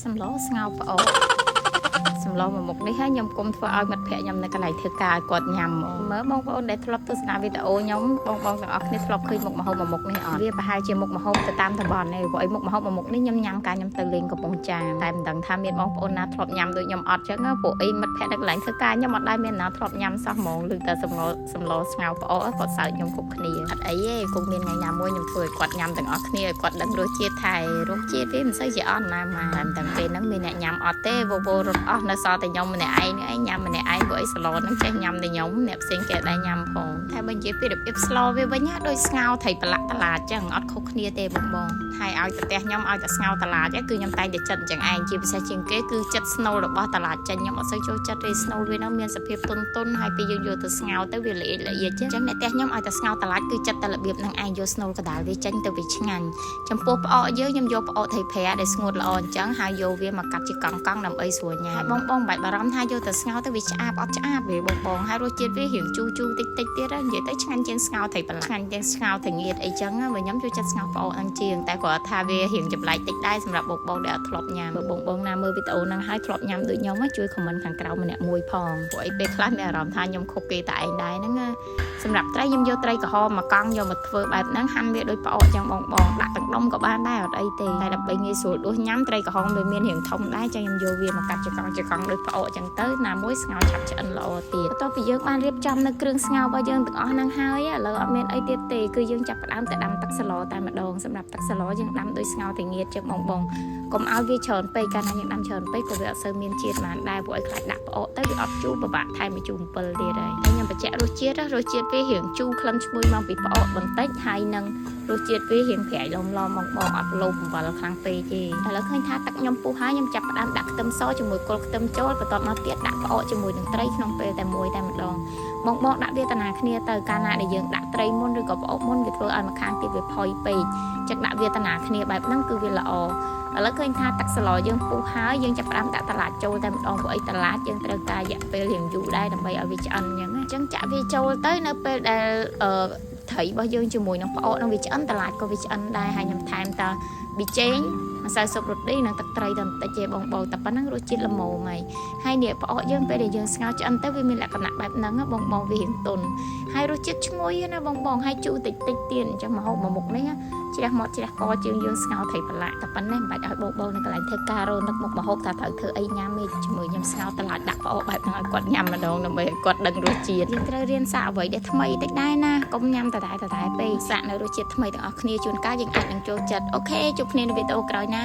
Sầm lố ngao phở sầm lố mà một ní hết nhom cung phở ao mặt phẹ nhomในกระไรถือกาquạt nhầm mới bong bong để thọp tu sna video nhóm bong bong ở cái thọp khi một mà một ní ở việc bà hai chỉ một mà hôm từ tam từ bòn này gọi một mà hôm một ní nhom cả nhom từ liền của bông trà tại mình đằng tham miên bong bong na thọp nhầm đôi nhom ọt chứ ngá bộ ấy mặt phẹ cáiไรถือกาnhom ọtได้miên na thọp nhầm sao mong lưng ta sầm lố ngao phở có sợ nhom cục khnia ấy cũng miên ngày nhà mua nhom phơi quạt nhầm từng ọt khnia quạt đằng đôi chia thay rốt chia với mình sẽ dễ on mà làm đằng bên nắng miên nhầm ọt té vô rốt ọt nó so តែខ្ញុំម្នាក់ឯងញ៉ាំម្នាក់ឯងព្រោះអីស្លហ្នឹងចេះញ៉ាំតែខ្ញុំអ្នកផ្សេងគេដែរញ៉ាំផងតែបើនិយាយពីរបៀបស្លវាវិញណាដូចស្ងោរត្រីប្រឡាក់តឡាចឹងអត់ខុសគ្នាទេបងហើយឲ្យប្រទេសខ្ញុំឲ្យតែស្ងោរតឡាគឺខ្ញុំតែងតែចិត្តចឹងឯងជាពិសេសជាងគេគឺចិត្តស្នូលរបស់តឡាចិនខ្ញុំអត់សូវចូលចិត្តទេស្នូលវានឹងមានសភាពទន់ហើយពេលយើងយកទៅស្ងោរទៅវាละเอียดចឹងអ្នកផ្ទះខ្ញុំឲ្យតែស្ងោរតឡាគឺចិត្តតែរបៀបហ្នឹងឯងយកស្នូលកដាលវាចេញទៅវាឆ្ងាញ់ចំពោះផ្អកយើងខ្ញុំយកផ្អកត្រីប្រាដែលស្ងួតល្អអញ្ចឹងហើយយកវាមកកាត់ជាកង់ដើម្បីស្រួលញ៉ាំបងបាច់បារម្ភថាយកទៅស្ងោរទៅវាឆ្អាបអត់ឆ្អាបទេបងហើយរសជាតិវារៀងជូរតិចទៀតនិយាយទៅឆ្ងាញ់ជាងស្ងោរត្រីប្រឡាក់ឆ្ងាញ់ជាងស្ងោរត្រីងៀតអីចឹងបើខ្ញុំចូលចិត្តស្ងោរផ្អកហ្នឹងជាងតែគាត់ថាវារៀងចម្លែកតិចដែរសម្រាប់បងដែលអត់ធ្លាប់ញ៉ាំបើបងណាមើលវីដេអូហ្នឹងហើយធ្លាប់ញ៉ាំដូចខ្ញុំជួយខមមិនខាងក្រោមម្នាក់មួយផងព្រោះអីពេលខ្លះមានអារម្មណ៍ថាខ្ញុំខុសគេតែឯងដែរហ្នឹងសម្រាប់ត្រីខ្ញុំយកត្រីក្រហមមកកង់យកមកធ្វើបែបហ្នឹងហាន់វាដូចផ្អកចឹងបងដាក់ទាំងដុំក៏បានដែរអត់អីទេតែដើម្បីងាយស្រួលដួសញ៉ាំត្រីក្រហមវាមានរាងធំដែរចឹងខ្ញុំយកវាមកកាត់ជាកង់ដូចផ្អកចឹងទៅណាមួយស្ងោរឆាប់ឆ្អិនល្អទៀតបន្ទាប់ពីយើងបានរៀបចំនៅគ្រឿងស្ងោររបស់យើងទាំងអស់ហ្នឹងហើយឥឡូវអត់មានអីទៀតទេគឺយើងចាប់ផ្ដើមតែដាំទឹកស្លតែម្ដងសម្រាប់ទឹកស្លយើងដាំដោយស្ងោរតែងៀតចឹងបងកុំឲ្យវាច្រើនពេកកាលណាយើងដាំច្រើនពេកក៏វាអត់សូវមានជាតិបានដែរព្រោះឲ្យខ្លាចដាក់ផ្អកទៅវាអត់ជូរពិបាកថែមមួយជូរ7ទៀតហើយខ្ញុំបញ្ជាក់រសជាតិវារៀងជូរក្លិនឈ្ងុយមកពីផ្អកបន្តិចហើយនឹងរសជាតិវារៀងប្រៃឡំបងអត់លោបបង្វិលខ្លាំងពេកទេឥឡូវឃើញថាទឹកខ្ញុំពុះហើយខ្ញុំចាប់ផ្ដើមដាក់ខ្ទឹមសជាមួយគល់ខ្ទឹមចូលបន្ទាប់មកទៀតដាក់ផ្អកជាមួយនឹងត្រីក្នុងពេលតែមួយតែម្ដងបងដាក់វាតាណាគ្នាទៅកាលណាដែលយើងដាក់ត្រីមុនឬក៏ផ្អកមុនវាធ្វើឲ្យម្ខាងទៀតវាផុយពេកចឹងដាក់វាតាណាគ្នាបែបហ្នឹងគឺវាល្អឥឡូវឃើញថាទឹកស្លយើងពុះហើយយើងចាប់ផ្ដើមដាក់តឡាចចូលតែម្ដងព្រោះអីតឡាចយើងត្រូវការរយៈពេលរៀងយូរដែរដើម្បីឲ្យវាឆ្អិនអញ្ចឹងចាក់វាចូលទៅនៅពេលដែលត្រីរបស់យើងជាមួយនឹងផ្អកនឹងវាឆ្អិនតឡាចក៏វាឆ្អិនដែរហើយខ្ញុំថែមតប៊ីចេងម្សៅស៊ុបរ៉ូឌីនិងទឹកត្រីទៅបន្តិចទេបងតែប៉ុណ្ណឹងរសជាតិល្មមហើយនេះផ្អកយើងពេលដែលយើងស្ងោរឆ្អិនទៅវាមានលក្ខណៈបែបហ្នឹងបងវារៀងទន់ហើយរសជាតិឈ្ងុយណាបងហើយជូរតិចទៀតអញ្ចឹងមកហូបមកមុខនេះជ្រះមាត់ជ្រះកជើងយើងស្ងោរត្រីប្រឡាក់តែប៉ុណ្ណេះមិនបាច់ឲ្យបងនៅកន្លែងធ្វើការរោនឹកមុខមកហូបថាត្រូវធ្វើអីញ៉ាំទេជាមួយខ្ញុំស្ងោរតឡាចដាក់ផ្អកបែបហ្នឹងឲ្យគាត់ញ៉ាំម្ដងដើម្បីឲ្យគាត់ដឹងរសជាតិយើងត្រូវរៀនសាកអ្វីដែលថ្មីតិចដែរណាកុំញ៉ាំតតែពេកសាកនៅរសជាតិថ្មីទាំងអស់គ្នាជួនកាលយើងអាចនឹងចូលចិត្តអូខេជួបគ្នានៅវីដេអូក្រោយណា